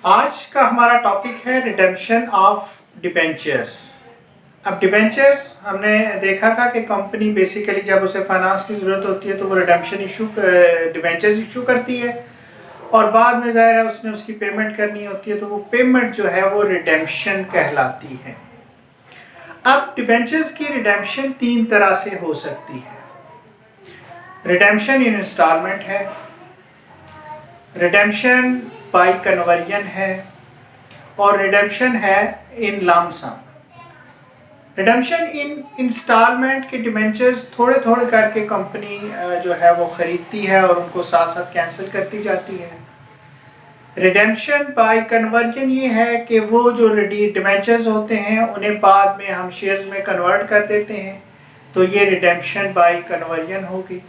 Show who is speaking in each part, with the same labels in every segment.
Speaker 1: आज का हमारा टॉपिक है रिडेम्पशन ऑफ डिबेंचर्स। अब डिबेंचर्स हमने देखा था कि कंपनी बेसिकली जब उसे फाइनेंस की ज़रूरत होती है तो वो रिडेम्पशन डिबेंचर्स इशू करती है और बाद में ज़ाहिर है उसने उसकी पेमेंट करनी होती है, तो वो पेमेंट जो है वो रिडेम्पशन कहलाती है। अब डिबेंचर्स की रिडेम्पशन तीन तरह से हो सकती है। रिडेम्पशन इन इंस्टॉलमेंट है, रिडेम्पशन बाय कन्वर्जन है और रिडेम्पशन है इन लम सम। रिडेम्पशन इन इंस्टॉलमेंट के डिबेंचर्स थोड़े थोड़े करके कंपनी जो है वो खरीदती है और उनको साथ साथ कैंसिल करती जाती है। रिडेम्पशन बाय कन्वर्जन ये है कि वो जो डिबेंचर्स होते हैं उन्हें बाद में हम शेयर्स में कन्वर्ट कर देते हैं, तो ये रिडेम्पशन बाय कन्वर्जन होगी।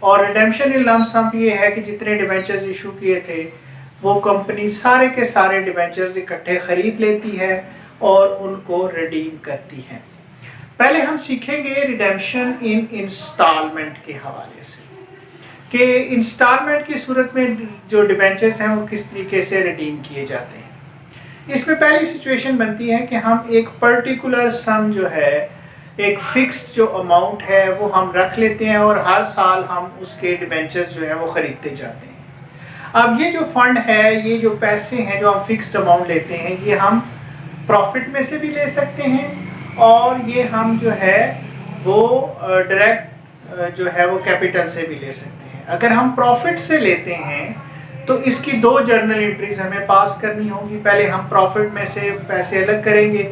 Speaker 1: और रिडेम्पशन इन लम सम ये है कि जितने डिबेंचर्स इशू किए थे वो कंपनी सारे के सारे डिबेंचर्स इकट्ठे खरीद लेती है और उनको रिडीम करती है। पहले हम सीखेंगे रिडेम्पशन इन इंस्टॉलमेंट के हवाले से कि इंस्टॉलमेंट की सूरत में जो डिबेंचर्स हैं वो किस तरीके से रिडीम किए जाते हैं। इसमें पहली सिचुएशन बनती है कि हम एक पर्टिकुलर सम जो है, एक फिक्स्ड जो अमाउंट है वो हम रख लेते हैं और हर साल हम उसके डिबेंचर्स जो है वो खरीदते जाते हैं। अब ये जो फंड है, ये जो पैसे हैं जो हम फिक्स्ड अमाउंट लेते हैं, ये हम प्रॉफिट में से भी ले सकते हैं और ये हम जो है वो डायरेक्ट जो है वो कैपिटल से भी ले सकते हैं। अगर हम प्रॉफिट से लेते हैं तो इसकी दो जर्नल एंट्रीज हमें पास करनी होगी। पहले हम प्रॉफिट में से पैसे अलग करेंगे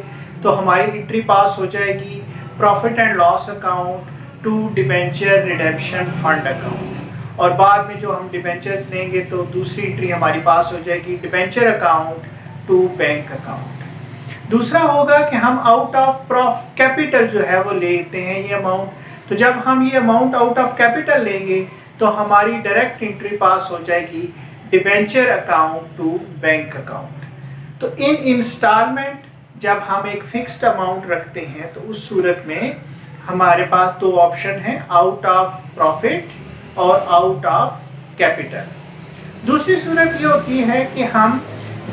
Speaker 1: तो हमारी एंट्री पास हो जाएगी profit and loss account to debenture redemption fund account, और बाद में जो हम डिबेंचर्स लेंगे तो दूसरी एंट्री हमारी पास हो जाएगी debenture account to bank account. दूसरा होगा कि हम आउट ऑफ कैपिटल जो है वो लेते हैं ये अमाउंट, तो जब हम ये अमाउंट आउट ऑफ कैपिटल लेंगे तो हमारी डायरेक्ट एंट्री पास हो जाएगी debenture account to bank account. तो इन इंस्टॉलमेंट जब हम एक फिक्स्ड अमाउंट रखते हैं तो उस सूरत में हमारे पास दो ऑप्शन हैं, आउट ऑफ प्रॉफिट और आउट ऑफ कैपिटल। दूसरी सूरत ये होती है कि हम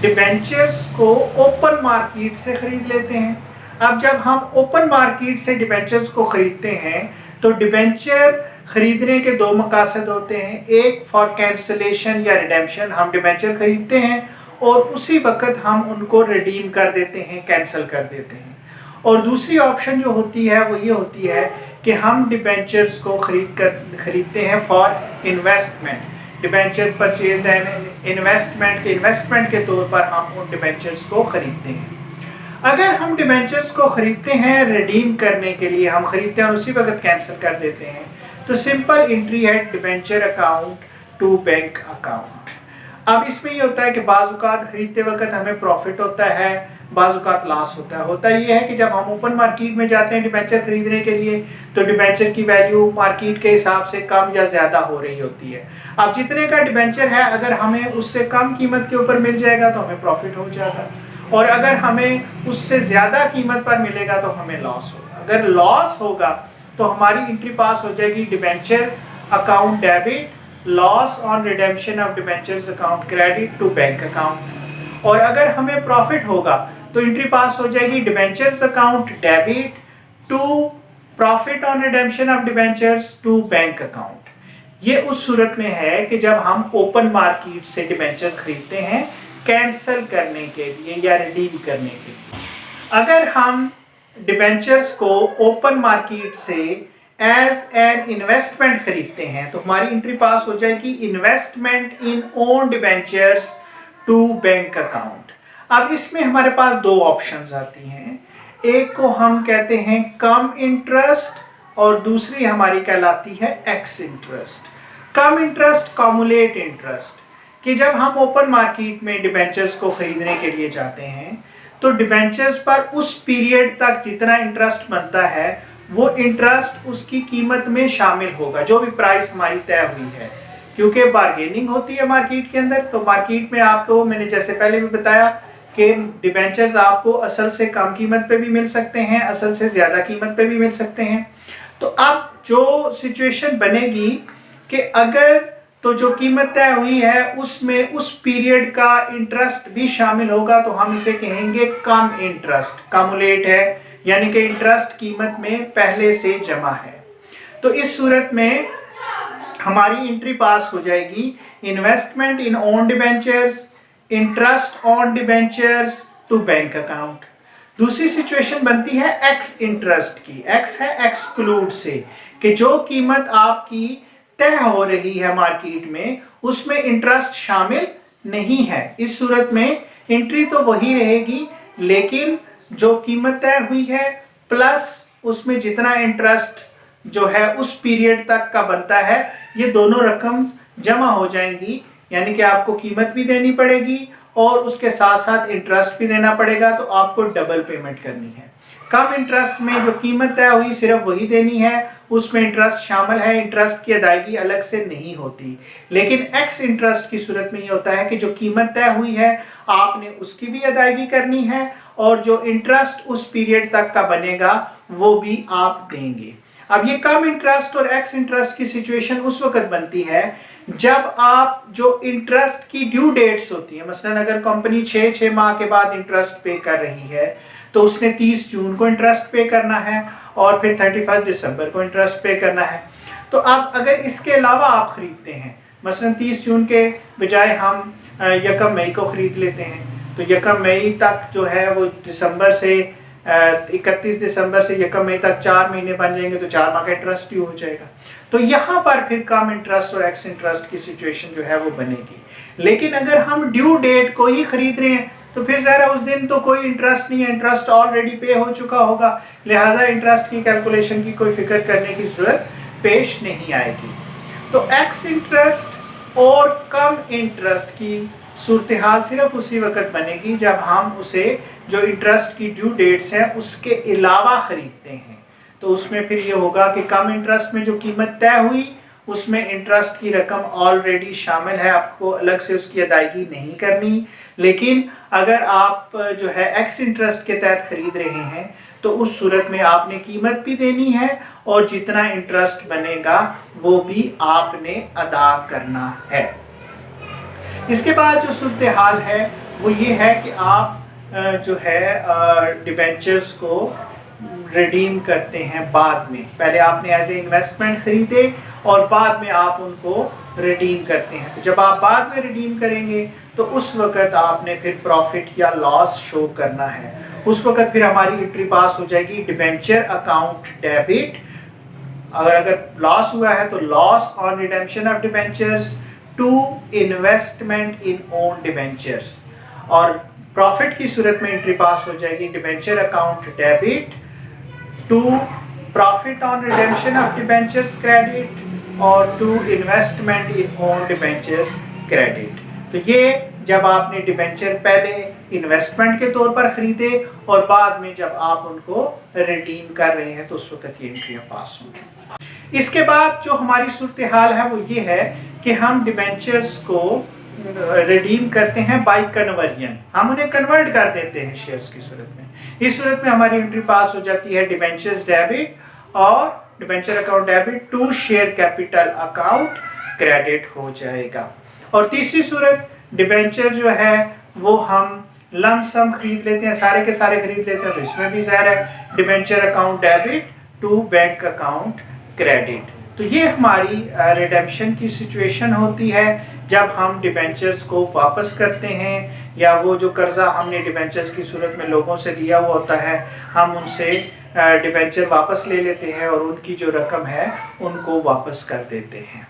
Speaker 1: डिबेंचर्स को ओपन मार्केट से खरीद लेते हैं। अब जब हम ओपन मार्केट से डिबेंचर्स को खरीदते हैं तो डिबेंचर खरीदने के दो मकासद होते हैं। एक फॉर कैंसलेशन या रिडेम्पशन, हम डिबेंचर खरीदते हैं और उसी वक्त हम उनको रिडीम कर देते हैं, कैंसिल कर देते हैं। और दूसरी ऑप्शन जो होती है वो ये होती है कि हम डिबेंचर्स को खरीदते हैं for investment, debenture purchase and investment के तौर पर हम उन डिबेंचर्स को खरीदते हैं। अगर हम डिबेंचर्स को खरीदते हैं रिडीम करने के लिए, हम खरीदते हैं और उसी वक्त कैंसिल कर देते हैं, तो सिंपल एंट्री है debenture account to bank account. अब इसमें ये होता है कि बाज़-औक़ात खरीदते वक्त हमें प्रॉफिट होता है, बाज़-औक़ात लॉस होता है। होता ये है कि जब हम ओपन मार्केट में जाते हैं डिबेंचर खरीदने के लिए तो डिबेंचर की वैल्यू मार्केट के हिसाब से कम या ज़्यादा हो रही होती है। अब जितने का डिबेंचर है अगर हमें उससे कम कीमत के ऊपर मिल जाएगा तो हमें प्रॉफिट हो जाएगा, और अगर हमें उससे ज़्यादा कीमत पर मिलेगा तो हमें लॉस होगा। अगर लॉस होगा तो हमारी एंट्री पास हो जाएगी debenture account debit, loss on redemption of debentures account credit to bank account. और अगर हमें प्रॉफिट होगा तो एंट्री पास हो जाएगी debentures account debit to profit on redemption of debentures to bank account. ये उस सूरत में है कि जब हम ओपन मार्केट से डिबेंचर्स खरीदते हैं कैंसिल करने के लिए या रिडीम करने के लिए। अगर हम डिबेंचर्स को ओपन मार्केट से एज एन इन्वेस्टमेंट खरीदते हैं तो हमारी एंट्री पास हो जाएगी investment in own debentures to bank account. अब इसमें हमारे पास दो ऑप्शंस आती हैं, एक को हम कहते हैं कम इंटरेस्ट और दूसरी हमारी कहलाती है एक्स इंटरेस्ट। कम इंटरेस्ट कम्युलेट इंटरेस्ट, कि जब हम ओपन मार्केट में डिबेंचर्स को खरीदने के लिए जाते हैं तो डिबेंचर्स पर उस पीरियड तक जितना इंटरेस्ट बनता है वो इंटरेस्ट उसकी कीमत में शामिल होगा, जो भी प्राइस हमारी तय हुई है। क्योंकि बार्गेनिंग होती है मार्केट के अंदर, तो मार्केट में आपको, मैंने जैसे पहले भी बताया कि डिबेंचर्स आपको असल से कम कीमत पे भी मिल सकते हैं, असल से ज़्यादा कीमत पे भी मिल सकते हैं। तो अब जो सिचुएशन बनेगी कि अगर तो जो कीमत तय हुई है उसमें उस पीरियड का इंटरेस्ट भी शामिल होगा, तो हम इसे कहेंगे कम इंटरेस्ट। कमुलेट है यानी कि इंटरेस्ट कीमत में पहले से जमा है। तो इस सूरत में हमारी एंट्री पास हो जाएगी investment in own debentures, interest on debentures to bank account. दूसरी सिचुएशन बनती है एक्स इंटरेस्ट की। एक्स है एक्सक्लूड से, कि जो कीमत आपकी तय हो रही है मार्केट में उसमें इंटरेस्ट शामिल नहीं है। इस सूरत में एंट्री तो वही रहेगी, लेकिन जो कीमत तय हुई है प्लस उसमें जितना इंटरेस्ट जो है उस पीरियड तक का बनता है, ये दोनों रकम जमा हो जाएंगी। यानी कि आपको कीमत भी देनी पड़ेगी और उसके साथ साथ इंटरेस्ट भी देना पड़ेगा, तो आपको डबल पेमेंट करनी है। कम इंटरेस्ट में जो कीमत तय हुई सिर्फ वही देनी है, उसमें इंटरेस्ट शामिल है, इंटरेस्ट की अदायगी अलग से नहीं होती। लेकिन एक्स इंटरेस्ट की सूरत में ये होता है कि जो कीमत तय हुई है आपने उसकी भी अदायगी करनी है और जो इंटरेस्ट उस पीरियड तक का बनेगा वो भी आप देंगे। अब ये कम इंटरेस्ट और एक्स इंटरेस्ट की सिचुएशन उस वक्त बनती है जब आप जो इंटरेस्ट की ड्यू डेट्स होती है, मसलन अगर कंपनी 6 माह के बाद इंटरेस्ट पे कर रही है तो उसने 30 जून को इंटरेस्ट पे करना है और फिर 31 दिसंबर को इंटरेस्ट पे करना है। तो अब अगर इसके अलावा आप खरीदते हैं, मसलन 30 जून के बजाय हम 1 मई को खरीद लेते हैं, तो 1 मई तक जो है वो दिसंबर से 31 दिसंबर से 1 मई तक 4 महीने बन जाएंगे, तो 4 माह का इंटरेस्ट ड्यू हो जाएगा। तो यहाँ पर फिर कम इंटरेस्ट और एक्स इंटरेस्ट की सिचुएशन जो है वो बनेगी। लेकिन अगर हम ड्यू डेट को ही खरीद रहे हैं तो फिर ज़रा उस दिन तो कोई इंटरेस्ट नहीं है, इंटरेस्ट ऑलरेडी पे हो चुका होगा, लिहाजा इंटरेस्ट की कैलकुलेशन की कोई फिक्र करने की जरूरत पेश नहीं आएगी। तो एक्स इंटरेस्ट और कम इंटरेस्ट की सूरत हाल सिर्फ उसी वक्त बनेगी जब हम उसे जो इंटरेस्ट की ड्यू डेट्स हैं उसके अलावा खरीदते हैं। तो उसमें फिर ये होगा कि कम इंटरेस्ट में जो कीमत तय हुई उसमें इंटरेस्ट की रकम ऑलरेडी शामिल है, आपको अलग से उसकी अदायगी नहीं करनी। लेकिन अगर आप जो है एक्स इंटरेस्ट के तहत खरीद रहे हैं तो उस सूरत में आपने कीमत भी देनी है और जितना इंटरेस्ट बनेगा वो भी आपने अदा करना है। इसके बाद जो सूरत हाल है वो ये है कि आप जो है डिबेंचर्स को रिडीम करते हैं बाद में। पहले आपने एज ए इन्वेस्टमेंट खरीदे और बाद में आप उनको रिडीम करते हैं। तो जब आप बाद में रिडीम करेंगे तो उस वक्त आपने फिर प्रॉफिट या लॉस शो करना है। उस वक्त फिर हमारी एंट्री पास हो जाएगी डिबेंचर अकाउंट डेबिट। अगर लॉस हुआ है तो loss on redemption of debentures to investment in own debentures, और प्रॉफिट की सूरत में एंट्री पास हो जाएगी debenture account debit to profit on redemption of debentures credit और to investment in own debentures credit. तो ये जब आपने डिबेंचर पहले इन्वेस्टमेंट के तौर पर खरीदे और बाद में जब आप उनको रिडीम कर रहे हैं तो उस वक्त ये एंट्रियां पास होंगी। इसके बाद जो हमारी सूरत हाल है वो ये है कि हम डिबेंचर्स को रिडीम करते हैं बाय कन्वर्जन, हम उन्हें कन्वर्ट कर देते हैं शेयर्स की सूरत में। इस सूरत में हमारी एंट्री पास हो जाती है डिबेंचर्स डेबिट और debenture account debit to share capital account credit हो जाएगा। और तीसरी सूरत डिबेंचर जो है वो हम लमसम खरीद लेते हैं, सारे के सारे खरीद लेते हैं, तो इसमें भी ज़ाहिर है debenture account debit to bank account credit. तो ये हमारी रिडेम्पशन की सिचुएशन होती है जब हम डिबेंचर्स को वापस करते हैं, या वो जो कर्जा हमने डिबेंचर्स की सूरत में लोगों से लिया हुआ होता है हम उनसे डिबेंचर वापस ले लेते हैं और उनकी जो रकम है उनको वापस कर देते हैं।